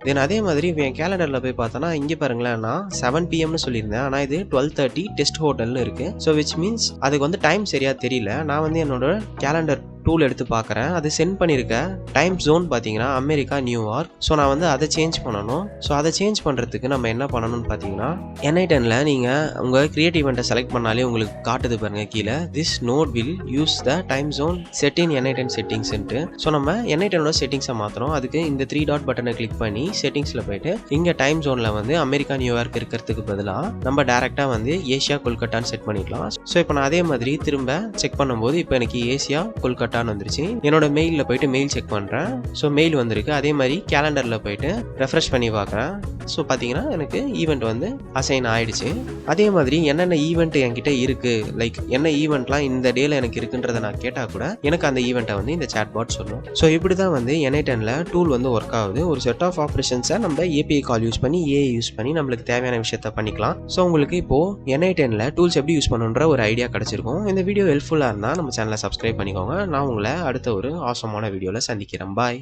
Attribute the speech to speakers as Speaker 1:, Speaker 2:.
Speaker 1: தென் அதே மாதிரி இப்போ என் கேலண்டரில் போய் பார்த்தோன்னா இங்கே பாருங்களேன், நான் 7 PM சொல்லியிருந்தேன். ஆனால் இது 12:30 டெஸ்ட் ஹோட்டல்னு இருக்குது. ஸோ விச் மீன்ஸ் அதுக்கு வந்து டைம் சரியாக தெரியல. நான் வந்து என்னோட கேலண்டர் டூல் எடுத்து பார்க்குறேன். அது சென்ட் பண்ணியிருக்க டைம் ஜோன் பார்த்தீங்கன்னா அமெரிக்கா, நியூயார்க். ஸோ நான் வந்து அதை சேஞ்ச் பண்ணணும். ஸோ அதை சேஞ்ச் பண்ணுறதுக்கு நம்ம என்ன பண்ணணும்னு பார்த்தீங்கன்னா NI10ல் நீங்கள் உங்கள் கிரியேட் ஈவெண்ட்டை செலக்ட் பண்ணாலே உங்களுக்கு காட்டுது பாருங்கள் கீழே, this note will use the time zone set in NI10 செட்டிங்ஸ்ன்ட்டு. ஸோ நம்ம NI10ஓட செட்டிங்ஸை மாற்றணும். அதுக்கு இந்த 3 டாட் பட்டனை கிளிக் பண்ணி செட்டிங்ஸில் போயிட்டு இங்கே டைம் ஜோனில் வந்து அமெரிக்கா, நியூயார்க் இருக்கிறதுக்கு பதிலாக நம்ம டேரெக்டாக வந்து ஏஷியா, கொல்கட்டான்னு செட் பண்ணிக்கலாம். ஸோ இப்போ நான் அதே மாதிரி திரும்ப செக் பண்ணும்போது இப்போ எனக்கு ஏசியா, கொல்கட்டா வந்துருச்சு. என்னோட மெயிலில் போயிட்டு மெயில் செக் பண்ணுறேன். ஸோ மெயில் வந்திருக்கு. அதே மாதிரி கேலண்டரில் போயிட்டு ரெஃப்ரெஷ் பண்ணி பார்க்குறேன். ஸோ பார்த்தீங்கன்னா எனக்கு ஈவெண்ட் வந்து அசைன் ஆயிடுச்சு. அதே மாதிரி என்னென்ன ஈவெண்ட் என்கிட்ட இருக்குது, லைக் என்ன ஈவெண்ட்லாம் இந்த டேல எனக்கு இருக்குன்றதை நான் கேட்டால் கூட எனக்கு அந்த ஈவெண்ட்டை வந்து இந்த சேட் பாட் சொல்லும். ஸோ இப்படி தான் வந்து NI10ல் டூல் வந்து ஒர்க் ஆகுது. ஒரு செட் ஆஃப் ஆப்ரேஷன்ஸை நம்ம API கால் யூஸ் பண்ணி AI யூஸ் பண்ணி நம்மளுக்கு தேவையான விஷயத்த பண்ணிக்கலாம். ஸோ உங்களுக்கு இப்போது NI10ல் டூல்ஸ் எப்படி யூஸ் பண்ணுன்ற ஒரு ஐடியா கிடச்சிருக்கும். இந்த வீடியோ ஹெல்ப்ஃபுல்லாக இருந்தால் நம்ம சேனலை சப்ஸ்கிரைப் பண்ணிக்கோங்க. நான் உங்களை அடுத்த ஒரு ஆசமான வீடியோவில் சந்திக்கிறேன். பாய்.